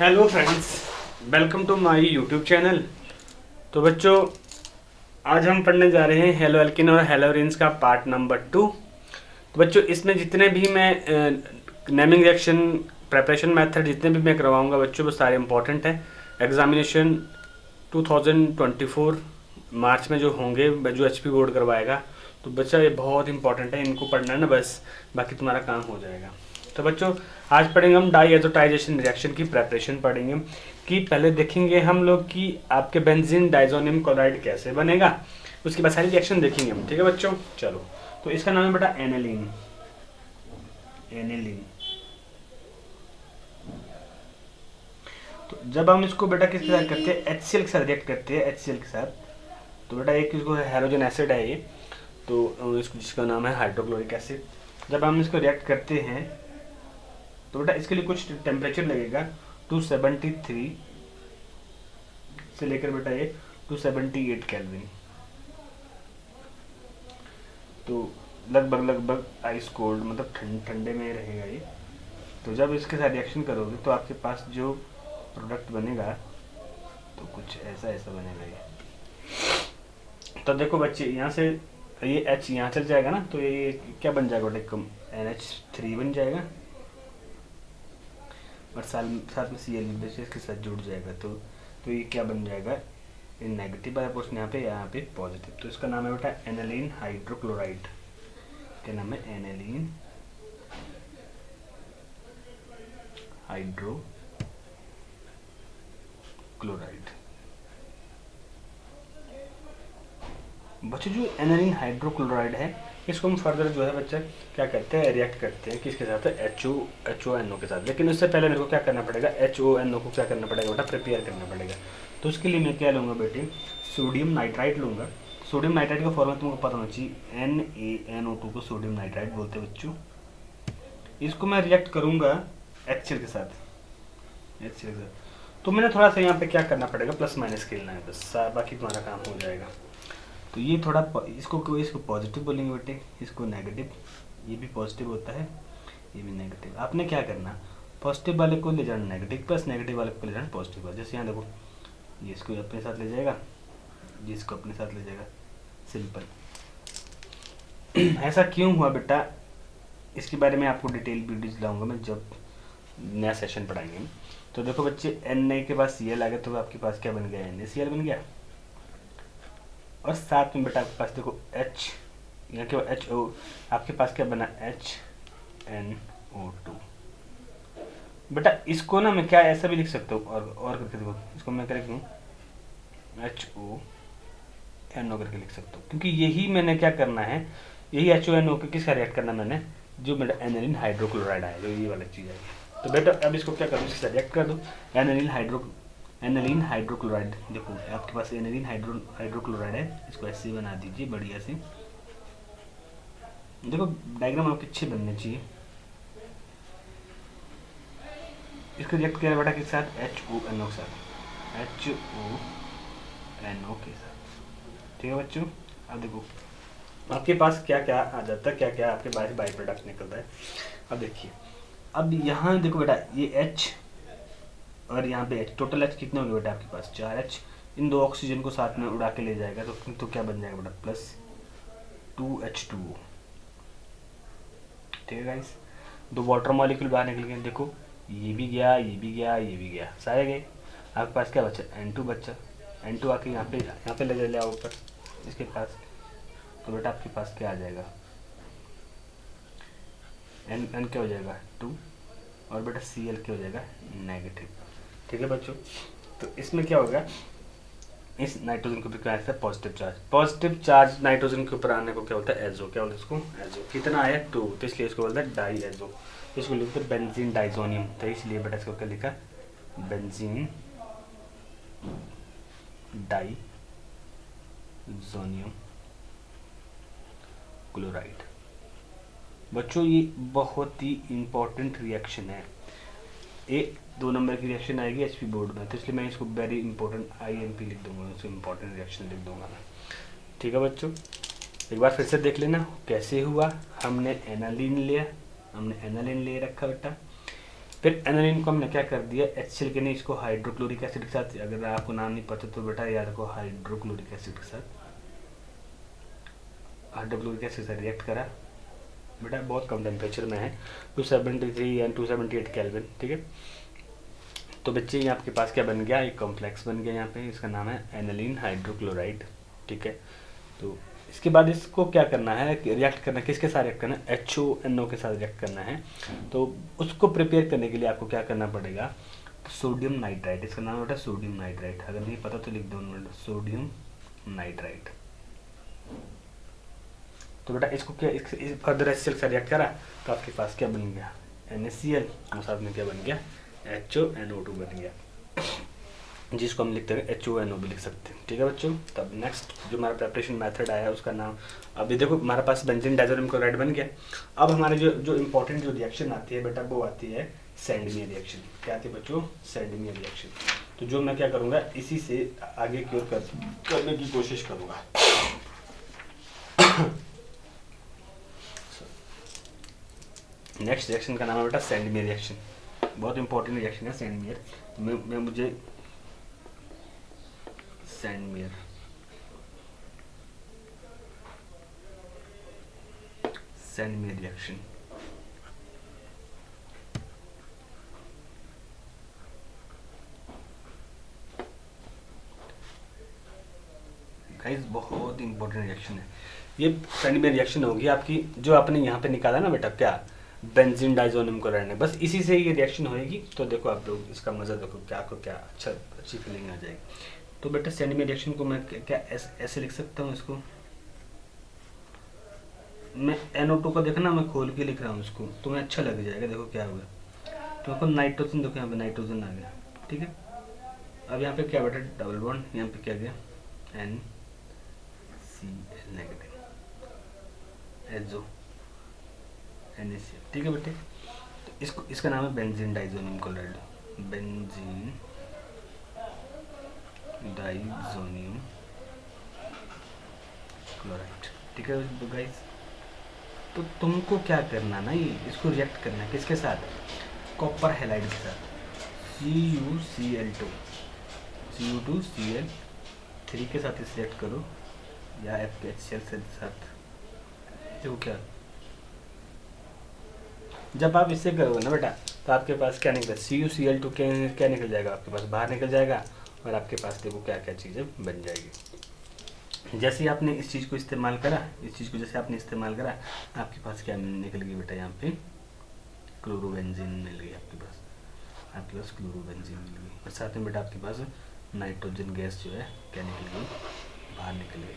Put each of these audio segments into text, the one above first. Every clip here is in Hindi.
Hello friends, welcome to my YouTube channel. तो बच्चों, आज हम पढ़ने जा रहे हैं हेलो एल्किन और हेलोरिन्स का पार्ट नंबर 2। तो बच्चों, इसमें जितने भी मैं नेमिंग रिएक्शन प्रेपरेशन मेथड जितने भी मैं करवाऊंगा बच्चों, वो सारे इंपॉर्टेंट हैं। एग्जामिनेशन 2024 मार्च में जो होंगे, जो एचपी बोर्ड करवाएगा, तो बच्चा ये बहुत इंपॉर्टेंट है, इनको पढ़ना है ना बस, बाकी तुम्हारा काम हो जाएगा। तो बच्चों, आज पढ़ेंगे हम डाईएज़ोटाइजेशन रिएक्शन की प्रेपरेशन पढ़ेंगे। कि पहले देखेंगे हम लोग कि आपके बेंजीन डाइजोनियम क्लोराइड कैसे बनेगा, उसके बाद सारी रिएक्शन देखेंगे हम। ठीक है बच्चों, चलो। तो इसका नाम है बेटा एनिलीन। एनिलीन। तो जब हम इसको बेटा किसके साथ करते हैं, HCl के साथ रिएक्ट करते हैं, HCl के साथ। तो बेटा एक इसको हैलोजन एसिड है ये, तो इसको जिसका नाम है हाइड्रोक्लोरिक एसिड। जब हम इसको रिएक्ट करते हैं तो बेटा इसके लिए कुछ टेम्परेचर लगेगा 273 से लेकर बेटा ये 278 केल्विन। तो लगभग आइस कोल्ड, मतलब ठंडे में रहेगा ये। तो जब इसके साथ रिएक्शन करोगे तो आपके पास जो प्रोडक्ट बनेगा तो कुछ ऐसा बनेगा ये। तो देखो बच्चे, यहाँ से ये H यहाँ चल जाएगा ना, तो ये क्या बन जाएगा बेटा, NH3 बन जाएगा, और साथ में Cl इसके साथ जुड़ जाएगा। तो ये क्या बन जाएगा, ये नेगेटिव वाला पोर्शन यहाँ पे पॉजिटिव। तो इसका नाम है बेटा एनिलीन हाइड्रोक्लोराइड। क्या नाम है, एनिलीन हाइड्रोक्लोराइड। बच्चों, जो एनिलीन हाइड्रोक्लोराइड है, इसको हम फर्दर जो है बच्चा क्या करते हैं, रिएक्ट करते हैं किसके साथ, HONO के साथ। लेकिन उससे पहले मेरे को क्या करना पड़ेगा, HONO को क्या करना पड़ेगा बेटा, प्रिपेयर करना पड़ेगा। तो उसके लिए मैं क्या लूँगा बेटे, सोडियम नाइट्राइट लूँगा। सोडियम नाइट्राइट का फॉर्मूला तुमको पता होना चाहिए, NaNO2 को सोडियम नाइट्राइट बोलते हैं बच्चों। इसको मैं रिएक्ट करूँगा HCl के साथ। तो मैंने थोड़ा सा यहाँ पे क्या करना पड़ेगा, प्लस माइनस खेलना है बस, बाकी तुम्हारा काम हो जाएगा। तो ये थोड़ा इसको पॉजिटिव बोलेंगे बेटे, इसको नेगेटिव। ये भी पॉजिटिव होता है, ये भी नेगेटिव। आपने क्या करना, पॉजिटिव वाले को ले जाना नेगेटिव प्लस, नेगेटिव वाले को ले जाना पॉजिटिव वाले। जैसे यहाँ देखो, ये इसको अपने साथ ले जाएगा, ये इसको अपने साथ ले जाएगा, सिंपल। ऐसा क्यों हुआ बेटा, इसके बारे में आपको डिटेल वीडियोज लाऊंगा मैं जब नया सेशन पढ़ाएंगे। तो देखो बच्चे, Na के पास Cl आ गया, तो आपके पास क्या बन गया, NaCl बन गया। और साथ में बेटा आपके पास देखो H, यहाँ के बाद HO, आपके पास क्या बना, HNO2। बेटा इसको ना मैं क्या ऐसा भी लिख सकता हूँ, और करके देखो, इसको मैं क्या लिखूँ, HONO करके लिख सकता हूँ, क्योंकि यही मैंने क्या करना है, यही HONO के किसका रिएक्ट करना मैंने, जो मेरा एनिलीन हाइड्रोक्लोराइड है, जो ये वाला चीज़ है। तो बेटा अब इसको क्या करूँ, इसके साथ रिएक्ट कर दो, एनिलीन हाइड्रोक्लोराइड। देखो आपके पास एनिलीन हाइड्रोक्लोराइड है, इसको ऐसे बना दीजिए बढ़िया से। देखो डायग्राम आपके अच्छे बनने चाहिए। इसको रिएक्ट किया बेटा किसके साथ, HONO के साथ, HONO के साथ। ठीक है बच्चों, अब देखो आपके पास क्या क्या आ जाता है, क्या क्या आपके पास बाई प्रोडक्ट निकलता है। अब देखिए, अब यहाँ देखो बेटा, ये H और यहाँ पे H, टोटल H कितने होंगे बेटा आपके पास, 4H। इन दो ऑक्सीजन को साथ में उड़ा के ले जाएगा, तो क्या बन जाएगा बेटा, प्लस 2H2O। ठीक है गाइस, दो वाटर मॉलिक्यूल बाहर निकल गए। देखो ये भी गया, ये भी गया, ये भी गया, सारे गए। आपके पास क्या बचा, N2 बचा। N2 आके यहाँ पे ले लिया ऊपर इसके पास। तो बेटा आपके पास क्या आ जाएगा, N क्या हो जाएगा 2, और बेटा Cl क्या हो जाएगा, नेगेटिव। ठीक है बच्चों, तो इसमें क्या होगा, इस नाइट्रोजन के ऊपर क्या आता है, पॉजिटिव चार्ज नाइट्रोजन के ऊपर आने को क्या होता है, एजो। क्या बोलते हैं इसको, एजो। कितना आया, 2, तो इसलिए इसको बोलते हैं डाई एजो। इसको लिखते हैं बेंजीन डाइजोनियम। तो इसलिए बेटा इसको क्या लिखा, बेंजीन डाइजोनियम क्लोराइड। बच्चों ये बहुत ही इंपॉर्टेंट रिएक्शन है, 1-2 नंबर की रिएक्शन आएगी एचपी बोर्ड में, तो इसलिए मैं इसको वेरी इंपॉर्टेंट IMP लिख दूंगा, उसको इंपॉर्टेंट रिएक्शन लिख दूंगा मैं। ठीक है बच्चों, एक बार फिर से देख लेना कैसे हुआ। हमने एनालिन ले रखा बेटा, फिर एनालिन को हमने क्या कर दिया, HCl के नहीं, इसको हाइड्रोक्लोरिक एसिड के साथ, अगर आपको नाम नहीं पता तो बेटा याद रखो, हाइड्रोक्लोरिक एसिड के साथ, हाइड्रोक्लोरिक एसिड से रिएक्ट करा बेटा, बहुत कम टेम्परेचर में है, 273 एंड 278 केल्विन, ठीक है। तो बच्चे ये आपके पास क्या बन गया, एक कॉम्प्लेक्स बन गया यहाँ पे, इसका नाम है एनालिन हाइड्रोक्लोराइड, ठीक है। तो इसके बाद इसको क्या करना है, रिएक्ट करना है, किसके साथ रिएक्ट करना है, HONO के साथ रिएक्ट करना है। तो उसको प्रिपेयर करने के लिए आपको क्या करना पड़ेगा, सोडियम नाइट्राइट, इसका नाम बेटा सोडियम नाइट्राइट, अगर नहीं पता तो लिख दो सोडियम नाइट्राइट। तो बेटा इसको क्या फर्दर HCl से रिएक्ट करा तो आपके पास क्या बन गया, NaCl, और साथ में क्या बन गया, HONO2 बन गया, जिसको हम लिखते हैं HONO भी लिख सकते हैं, ठीक है बच्चों। तब नेक्स्ट जो हमारा प्रेपरेशन मेथड आया है उसका नाम, अभी देखो हमारे पास बेंजीन डाइज़ोनियम क्लोराइड बन गया। अब हमारे जो इंपॉर्टेंट जो रिएक्शन आती है बेटा, वो आती है सैंडमियर रिएक्शन। क्या आती है बच्चों, सैंडमियर रिएक्शन। तो जो मैं क्या करूँगा, इसी से आगे की ओर करने की कोशिश करूँगा। नेक्स्ट रिएक्शन का नाम है बेटा सैंडमियर रिएक्शन, बहुत इंपॉर्टेंट रिएक्शन है सैंडमियर। मैं मुझे सैंडमियर रिएक्शन, गाइस बहुत इंपॉर्टेंट रिएक्शन है ये। सैंडमियर रिएक्शन होगी आपकी, जो आपने यहाँ पे निकाला ना बेटा, क्या बेंजीन डाइज़ोनियम क्लोराइड है, बस इसी से ये रिएक्शन होएगी। तो देखो आप लोग इसका मज़ा देखो, क्या अच्छी फीलिंग आ जाएगी। तो बेटा सैंडमियर रिएक्शन को मैं क्या ऐसे लिख सकता हूँ, इसको मैं NO2 को देखना, मैं खोल के लिख रहा हूँ इसको, तुम्हें अच्छा लग जाएगा। देखो क्या हुआ, तो देखो नाइट्रोजन, देखो यहाँ पे नाइट्रोजन आ गया, ठीक है। अब यहाँ पे क्या बेटा, डबल बॉन्ड, यहाँ पे क्या गया, NCl नेगेटिव, NaCl, ठीक है बेटे। तो इसका नाम है बेंजीन डाइज़ोनियम क्लोराइड, बेंजीन डाइज़ोनियम क्लोराइड, ठीक है गाइस। तो तुमको क्या करना ना, ये इसको रिएक्ट करना है किसके साथ, कॉपर हैलाइड के साथ, Cu2Cl3 के साथ इसे रिएक्ट करो, या HCl के साथ। देखो क्या, जब आप इससे करोगे ना बेटा, तो आपके पास क्या निकले, CuCl2 क्या निकल जाएगा, आपके पास बाहर निकल जाएगा, और आपके पास देखो क्या क्या चीज़ें बन जाएगी। जैसे ही आपने इस चीज़ को इस्तेमाल करा, आपके पास क्या निकल गई बेटा, यहाँ पे क्लोरोबेंजीन मिल गई आपके पास क्लोरोबेंजीन मिल गई, और साथ में बेटा आपके पास नाइट्रोजन गैस जो है क्या निकल गई, बाहर निकल गई,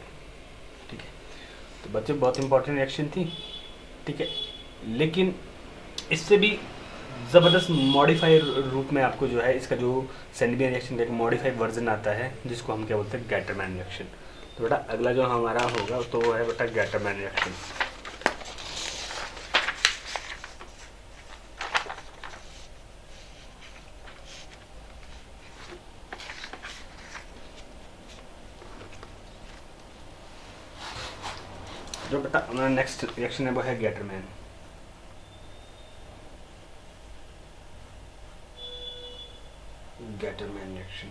ठीक है। तो बच्चों बहुत इंपॉर्टेंट रिएक्शन थी, ठीक है। लेकिन इससे भी ज़बरदस्त मॉडिफाइड रूप में आपको जो है इसका जो सैंडमियर रिएक्शन का एक मॉडिफाइड वर्जन आता है, जिसको हम क्या बोलते हैं, गैटरमैन रिएक्शन। तो बेटा अगला जो हमारा होगा तो वो है बेटा गैटरमैन रिएक्शन। जो बेटा हमारा नेक्स्ट रिएक्शन है वो है गैटरमैन। रिएक्शन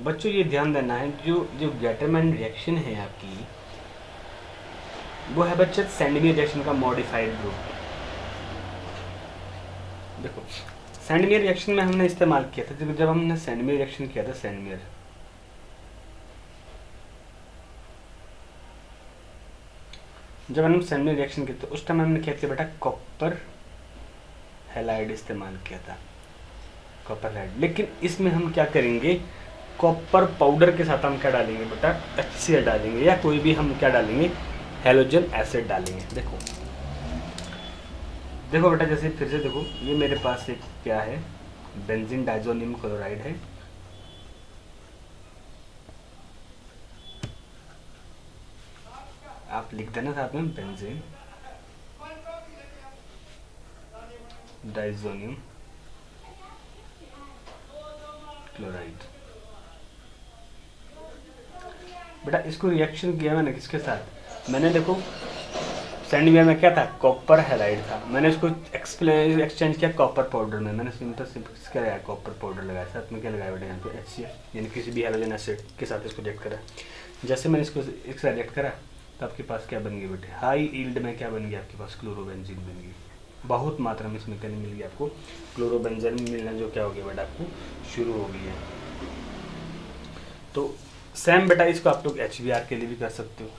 बच्चों ये ध्यान देना है, जो गैटरमैन रिएक्शन है आपकी, वो है बच्चे सैंडमियर रिएक्शन का मॉडिफाइड रूप। देखो सैंडमियर रिएक्शन में हमने इस्तेमाल किया था, जब हमने सैंडमियर रिएक्शन किया था, जब हमने सैंडमियर रिएक्शन किया था उस टाइम हमने क्या किया बेटा, कॉपर हैलाइड इस्तेमाल किया था, कॉपर हैलाइड। लेकिन इसमें हम क्या करेंगे, कॉपर पाउडर के साथ हम क्या डालेंगे बेटा, HCl डालेंगे, या कोई भी हम क्या डालेंगे, हैलोजन एसिड डालेंगे। देखो बेटा, जैसे फिर से देखो, ये मेरे पास एक क्या है, बेंजीन डाइज़ोनियम क्लोराइड है, आप लिख देना साथ में बेंजीन डाइज़ोनियम क्लोराइड। बेटा इसको रिएक्शन किया मैंने किसके साथ, मैंने देखो सैंडवेयर में क्या था, कॉपर हैलाइड था, मैंने इसको एक्सचेंज किया कॉपर पाउडर में, मैंने सिंपल क्या लगाया, कॉपर पाउडर लगाया, साथ में क्या लगाया बेटा यहाँ पे HCl यानी किसी भी हैलोजन एसिड के साथ इसको रिएक्ट करा। जैसे मैंने इसको एक रिएक्ट करा तो आपके पास क्या बन गया बेटे, हाई यील्ड में क्या बन गया आपके पास, क्लोरोबेंजीन बन गई। बहुत मात्रा में इसमें क्या मिल गया आपको, क्लोरोबेंजीन मिलना जो क्या हो गया बेटा आपको शुरू हो गई है। तो सेम बेटा इसको आप लोग HBr के लिए भी कर सकते हो।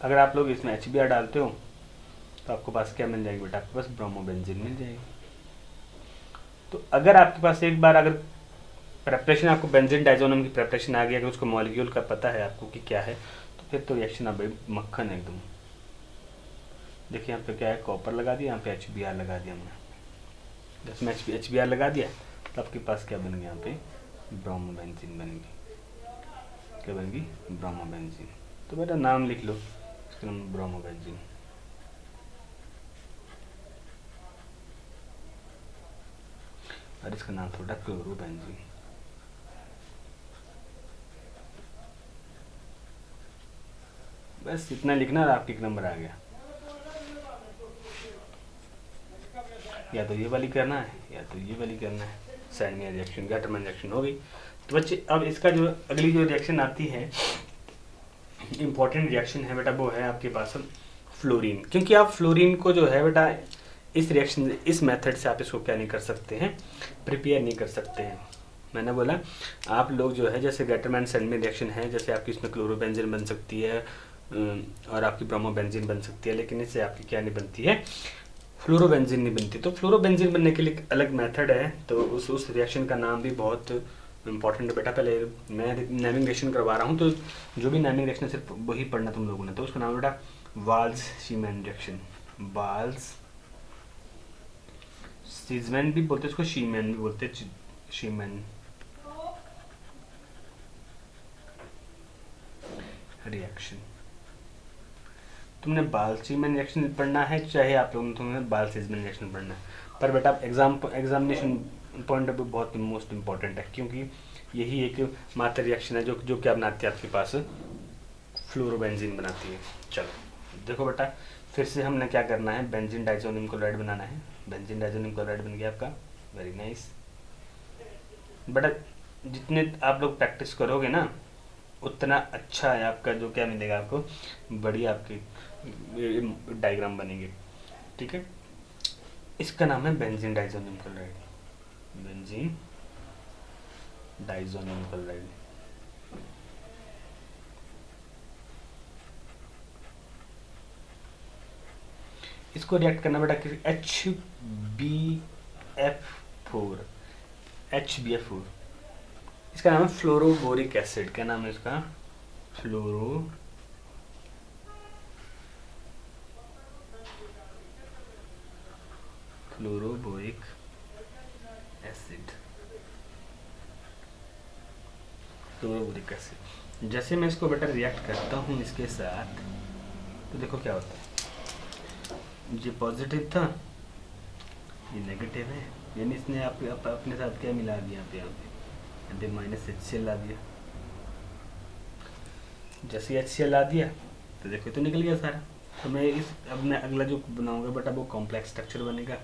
अगर आप लोग इसमें HBr डालते हो तो आपको पास क्या मिल जाएगी बेटा, आपके पास ब्रोमोबेंजीन मिल जाएगी। तो अगर आपके पास एक बार अगर प्रेपरेशन आपको बेंजीन डाइजोनियम की प्रेपरेशन आ गई, अगर उसको मॉलिक्यूल का पता है आपको कि क्या है, तो फिर तो रिएक्शन अब मक्खन है एकदम। देखिए यहाँ पे क्या है, कॉपर लगा दिया, यहाँ पे HBr लगा दिया हमने। जब मैं HBr लगा दिया तो आपके पास क्या बन गया, यहाँ पे ब्रोमोबेंजीन बन गई। क्या बन गई, ब्रोमोबेंजीन। तो बेटा नाम लिख लो, इसका नाम ब्रोमोबेंजीन। और इसका नाम थोड़ा क्लोरोबेंजीन। बस इतना लिखना और आपके एक नंबर आ गया। या तो ये वाली करना है या तो ये वाली करना है। सैंडवेयर रिएक्शन, गटरमैन रिएक्शन हो गई। तो बच्चे अब इसका जो अगली जो रिएक्शन आती है, इम्पॉर्टेंट रिएक्शन है बेटा, वो है आपके पास फ्लोरीन। क्योंकि आप फ्लोरीन को जो है बेटा इस रिएक्शन, इस मेथड से आप इसको क्या नहीं कर सकते हैं, प्रिपेयर नहीं कर सकते हैं। मैंने बोला आप लोग जो है जैसे गटरमैन सैंडवेयर रिएक्शन है, जैसे आपकी इसमें क्लोरोबेंजीन बन सकती है और आपकी ब्रोमोबेंजीन बन सकती है, लेकिन इससे आपकी क्या नहीं बनती है, फ्लोरोबेंजीन नहीं बनती। तो फ्लोरोबेंजीन बनने के लिए एक अलग मेथड है। तो उस रिएक्शन का नाम भी बहुत इंपॉर्टेंट है बेटा। पहले मैं नेमिंग रिएक्शन करवा रहा हूँ, तो जो भी नेमिंग रिएक्शन सिर्फ वही पढ़ना तुम लोगों ने। तो उसका नाम बेटा वाल्स शीमैन रिएक्शन। वाल्स सीजमैन भी बोलते हैं उसको, शीमैन भी बोलते हैं, शीमैन रिएक्शन। तुमने बाल-सीजमैन रिएक्शन पढ़ना है, चाहे आप लोगों ने तुम्हें बाल-सीजमैन रिएक्शन पढ़ना है, पर बेटा एग्जामिनेशन पॉइंट ऑफ व्यू बहुत मोस्ट इम्पॉर्टेंट है, क्योंकि यही एक मात्र रिएक्शन है जो क्या बनाती है आपके पास, फ्लोरोबेंजीन बनाती है। चलो देखो बेटा, फिर से हमने क्या करना है, बेंजीन डाइजोनियम क्लोराइड बनाना है। बेंजीन डाइजोनियम क्लोराइड बन गया आपका, वेरी नाइस बेटा। जितने आप लोग प्रैक्टिस करोगे ना उतना अच्छा है आपका, जो क्या मिलेगा आपको, बढ़िया आपकी डायग्राम बनेंगे। ठीक है, इसका नाम है benzene diazonium chloride. Benzene diazonium chloride. इसको रिएक्ट करना बेटा HBF4। इसका नाम है फ्लोरोबोरिक एसिड। क्या नाम है इसका, फ्लोरोबोरिक एसिड। Fluoroboric acid. जैसे मैं इसको बेटा रिएक्ट करता हूँ इसके साथ, तो देखो क्या होता है, ये पॉजिटिव था, ये नेगेटिव है, यानी इसने अपने साथ क्या मिला दिया, यहाँ पे माइनस HCl ला दिया। जैसे HCl ला दिया तो देखो तो निकल गया सारा। तो मैं अगला जो बनाऊंगा बेटा वो कॉम्प्लेक्स स्ट्रक्चर बनेगा।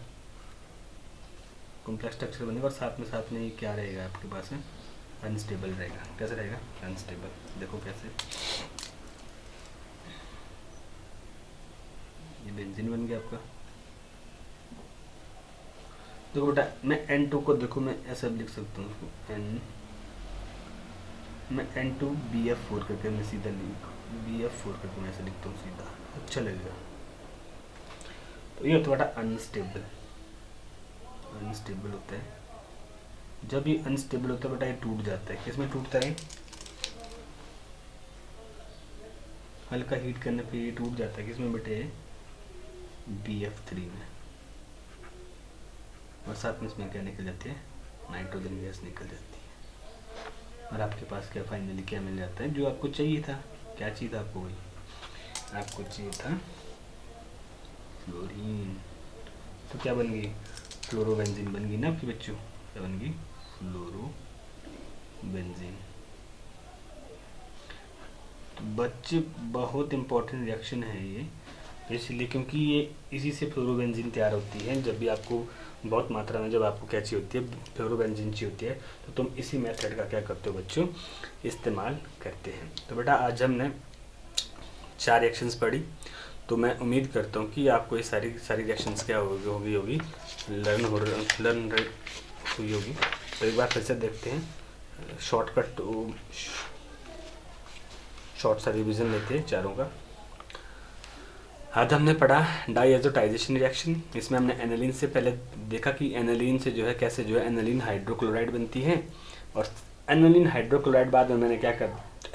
कॉम्प्लेक्स स्ट्रक्चर बनेगा और साथ में ये क्या रहेगा आपके पास में, अनस्टेबल रहेगा। कैसे रहेगा, अनस्टेबल। देखो कैसे, ये बेंजीन बन गया आपका। देखो बेटा मैं N2 को देखो मैं ऐसा लिख सकता हूँ उसको, मैं N2BF4 करके मैं सीधा BF4 करके मैं ऐसे लिखता हूँ सीधा, अच्छा लगेगा। तो ये होता है बेटा अनस्टेबल होता है। जब ये अनस्टेबल होता है बेटा ये टूट जाता है। किसमें टूटता है, हल्का हीट करने पे ये टूट जाता है। किसमें बेटे, BF3 में। और साथ में इसमें क्या निकल जाती है, नाइट्रोजन गैस निकल जाती है। और आपके पास क्या फाइनली क्या मिल जाता है, जो आपको चाहिए था। क्या चाहिए था आपको, वही आपको चाहिए था फ्लोरीन। तो क्या बन गई, फ्लोरोबेंजीन बन गई ना आपकी बच्चों। क्या बन गई, फ्लोरोबेंजीन। तो बच्चे बहुत इंपॉर्टेंट रिएक्शन है ये, इसलिए क्योंकि ये इसी से फ्लोरोबेंजीन तैयार होती है। जब भी आपको बहुत मात्रा में जब आपको क्या चाहिए होती है, फ्लोरोबेंजीन चाहिए होती है, तो तुम इसी मेथड का क्या करते हो बच्चों, इस्तेमाल करते हैं। तो बेटा आज हमने 4 रिएक्शंस पढ़ी, तो मैं उम्मीद करता हूँ कि आपको ये सारी रिएक्शंस क्या होगी लर्न हुई होगी। तो एक बार फिर से देखते हैं, शॉर्ट सा रिविजन लेते हैं चारों का। आज हमने पढ़ा डाइएज़ोटाइजेशन रिएक्शन। इसमें हमने एनालिन से पहले देखा कि एनालिन से जो है कैसे जो है एनालिन हाइड्रोक्लोराइड बनती है, और एनालिन हाइड्रोक्लोराइड बाद में मैंने क्या कर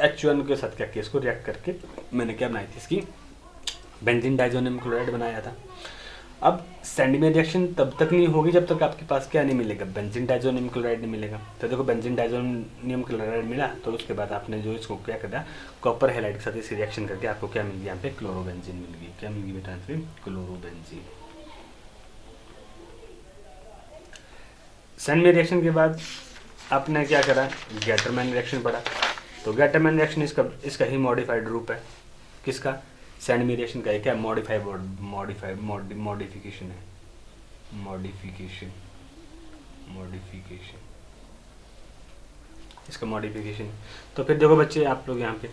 H1 के साथ क्या किया, इसको रिएक्ट करके मैंने क्या बनाई थी, इसकी बेंजीन डाइज़ोनियम क्लोराइड बनाया था। अब सैंडी में रिएक्शन तब तक नहीं होगी जब तक आपके पास क्या नहीं मिलेगा, बेंजीन डाइज़ोनियम क्लोराइड नहीं मिलेगा। तो देखो बेंजीन डाइज़ोनियम क्लोराइड मिला, तो उसके बाद आपने जो इसको क्या करा, कॉपर हैलाइड के साथ इस रिएक्शन करके आपको क्या मिल गया, यहाँ पे क्लोरोबेंजीन मिल गई। क्या मिल गई बेटा, यहाँ पे क्लोरोबेंजीन। सैंड में रिएक्शन के बाद आपने क्या करा, गैटरमैन रिएक्शन पढ़ा। तो गैटरमैन रिएक्शन इसका ही मॉडिफाइड रूप है। किसका, सैंड में रिएक्शन का है क्या, मॉडिफिकेशन है, मॉडिफिकेशन इसका मॉडिफिकेशन। तो फिर देखो बच्चे आप लोग यहाँ पे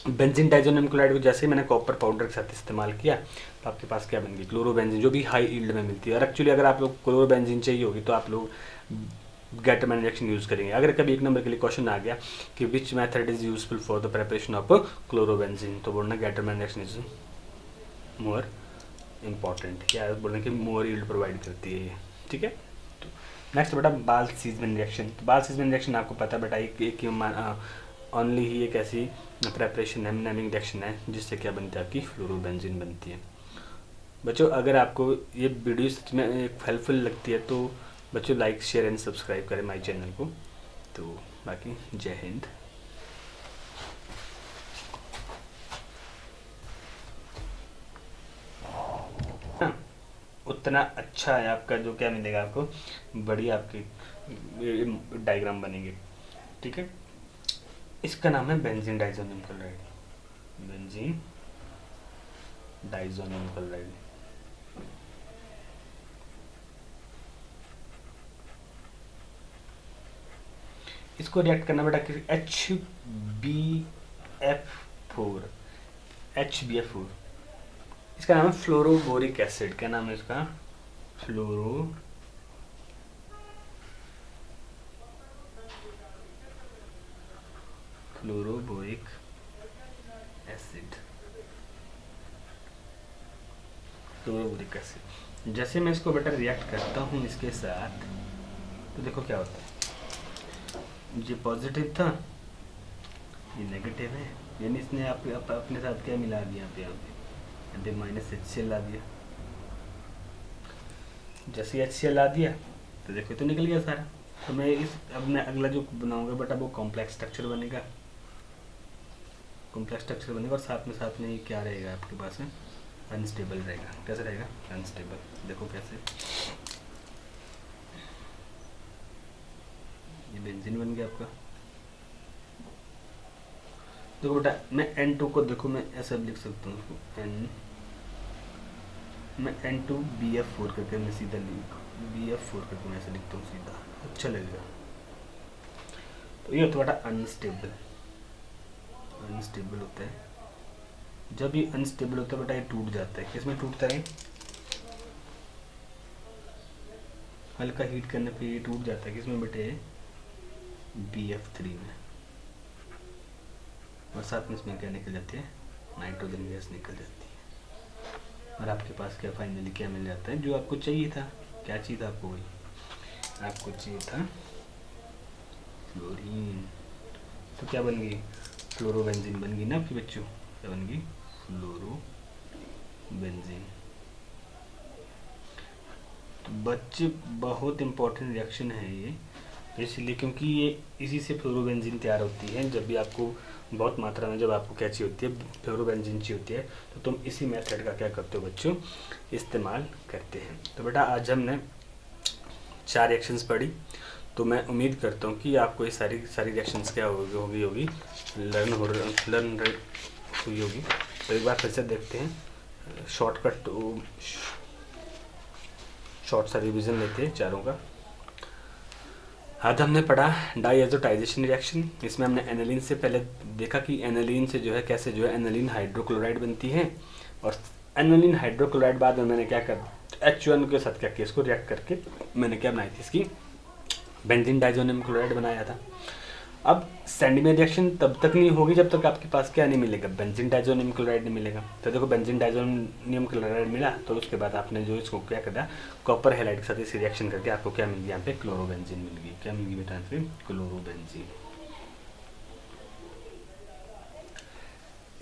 बेंजीन डाइज़ोनियम क्लोराइड को जैसे ही मैंने कॉपर पाउडर के साथ इस्तेमाल किया, तो आपके पास क्या बन गई, क्लोरोबेंजीन, जो भी हाई यील्ड में मिलती है। और एक्चुअली अगर आप लोग क्लोरोबेंजीन चाहिए होगी तो आप लोग गैटरमैन रिएक्शन यूज़ करेंगे। अगर कभी 1 नंबर के लिए क्वेश्चन आ गया कि which method is useful for the preparation of chlorobenzene, तो बोलना Gattermann reaction is more important, क्या बोलना कि मोर यील्ड प्रोवाइड करती है ये, ठीक है। तो नेक्स्ट बेटा बाल-सीज़मैन रिएक्शन। तो बाल-सीज़मैन रिएक्शन आपको पता है बेटा एक ओनली ही एक ऐसी प्रेपरेशन है, नेमिंग रिएक्शन है, जिससे क्या बनती है, आपकी फ्लोरोबेंजीन बनती है। बच्चों अगर आपको ये वीडियो सच में हेल्पफुल लगती है तो बच्चों लाइक शेयर एंड सब्सक्राइब करें माय चैनल को। तो बाकी जय हिंद। उतना अच्छा है आपका जो क्या मिलेगा आपको, बढ़िया आपके डायग्राम बनेंगे, ठीक है। इसका नाम है बेंजीन डाइज़ोनियम क्लोराइड, बेंजीन डाइज़ोनियम क्लोराइड। इसको रिएक्ट करना बेटा कि HbF4, इसका नाम है फ्लोरोबोरिक एसिड। क्या नाम है इसका, फ्लोरोबोरिक एसिड, फ्लोरोबोरिक एसिड। जैसे मैं इसको बेटा रिएक्ट करता हूँ इसके साथ, तो देखो क्या होता है, ये पॉजिटिव था, ये नेगेटिव है, यानी इसने अपने साथ क्या मिला दिया, यहाँ पे माइनस HCl ला दिया। जैसे HCl ला दिया तो देखो तो निकल गया सारा। तो मैं अब मैं अगला जो बनाऊंगा बेटा वो कॉम्प्लेक्स स्ट्रक्चर बनेगा, और साथ में ये क्या रहेगा आपके पास में, अनस्टेबल रहेगा। कैसे रहेगा, अनस्टेबल। देखो कैसे, ये बेंजीन बन गया आपका। देखो बेटा मैं N2 को देखो मैं ऐसा लिख सकता हूँ, मैं N2BF4 करके मैं सीधा BF4 करके मैं ऐसे लिखता हूँ सीधा, अच्छा लगेगा। तो ये होता है बेटा अनस्टेबल होता है। जब ये अनस्टेबल होता है बेटा ये टूट जाता है। किसमें टूटता है, हल्का हीट करने पे ये टूट जाता है। किसमें बेटे, BF3 में। और साथ में इसमें क्या निकल जाती है, नाइट्रोजन गैस निकल जाती है। और आपके पास क्या फाइनली क्या मिल जाता है, जो आपको चाहिए था। क्या चाहिए था आपको, वही आपको चाहिए था फ्लोरीन। तो क्या बन गई, फ्लोरोबेंजीन बन गई ना आपके बच्चों। क्या बन गई, फ्लोरोबेंजीन। तो बच्चे बहुत इंपॉर्टेंट रिएक्शन है ये, इसलिए क्योंकि ये इसी से फ्लोरोबेंजीन तैयार होती है। जब भी आपको बहुत मात्रा में जब आपको क्या चाहिए होती है, फ्लोरोबेंजीन चाहिए होती है, तो तुम इसी मेथड का क्या करते हो बच्चों, इस्तेमाल करते हैं। तो बेटा आज हमने 4 रिएक्शंस पढ़ी, तो मैं उम्मीद करता हूँ कि आपको ये सारी रिएक्शंस क्या होगी लर्न हुई होगी। तो एक बार फिर से देखते हैं, शॉर्ट सा रिविज़न लेते हैं चारों का। आज हमने पढ़ा डाइएज़ोटाइजेशन रिएक्शन। इसमें हमने एनालिन से पहले देखा कि एनालिन से जो है कैसे जो है एनालिन हाइड्रोक्लोराइड बनती है, और एनालिन हाइड्रोक्लोराइड बाद में मैंने क्या कर H1 के साथ क्या किया, इसको रिएक्ट करके मैंने क्या बनाई थी, इसकी बेंजीन डाइजोनियम क्लोराइड बनाया था। अब सैंडमैन रिएक्शन तब तक नहीं होगी जब तक आपके पास क्या नहीं मिलेगा, बेंजीन डाइजोनियम क्लोराइड नहीं मिलेगा। तो देखो बेंजीन डाइजोनियम क्लोराइड मिला, तो उसके बाद आपने जो इसको क्या करा, कॉपर हैलाइड के साथ इस रिएक्शन करके आपको क्या मिल गया, यहाँ पे क्लोरोबेंजीन मिल गई। क्या मिल गई बेटा, यहाँ पे क्लोरोबेंजीन।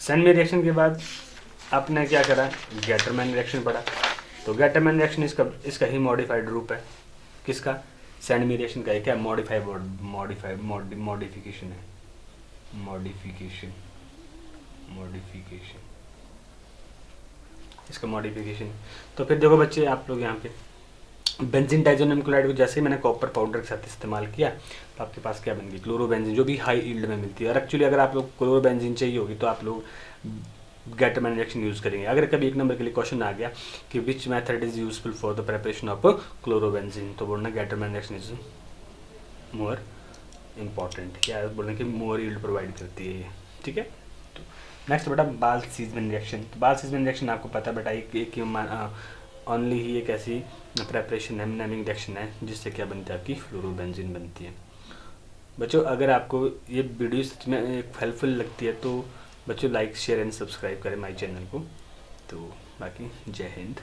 सैंडमैन रिएक्शन के बाद आपने क्या करा, गैटरमैन रिएक्शन पढ़ा। तो गैटरमैन रिएक्शन इसका ही मॉडिफाइड रूप है। किसका, सैंडमैन रिएक्शन का है क्या, मॉडिफिकेशन है, मॉडिफिकेशन इसका मॉडिफिकेशन। तो फिर देखो बच्चे आप लोग यहाँ पे बेंजीन डाइजोनियम क्लोराइड को जैसे ही मैंने कॉपर पाउडर के साथ इस्तेमाल किया तो आपके पास क्या बन गई, क्लोरोबेंजीन, जो भी हाई यील्ड में मिलती है। और एक्चुअली अगर आप लोग क्लोरोबेंजीन चाहिए होगी तो आप लोग गैटरमैन रिएक्शन यूज़ करेंगे। अगर कभी 1 नंबर के लिए क्वेश्चन आ गया कि which method is useful for the preparation of chlorobenzene, तो बोलना Gattermann reaction is more important, क्या बोलना कि मोर यील्ड प्रोवाइड करती है ये, ठीक है। तो नेक्स्ट बेटा बाल-सीज़मैन रिएक्शन। तो बाल-सीज़मैन रिएक्शन आपको पता है बेटा एक ओनली ही एक ऐसी प्रेपरेशन है, नेमिंग रिएक्शन है, जिससे क्या बनती है, आपकी फ्लोरोबेंजीन बनती है। बच्चों अगर आपको ये वीडियो सच में हेल्पफुल लगती है तो बच्चों लाइक शेयर एंड सब्सक्राइब करें माय चैनल को। तो बाकी जय हिंद।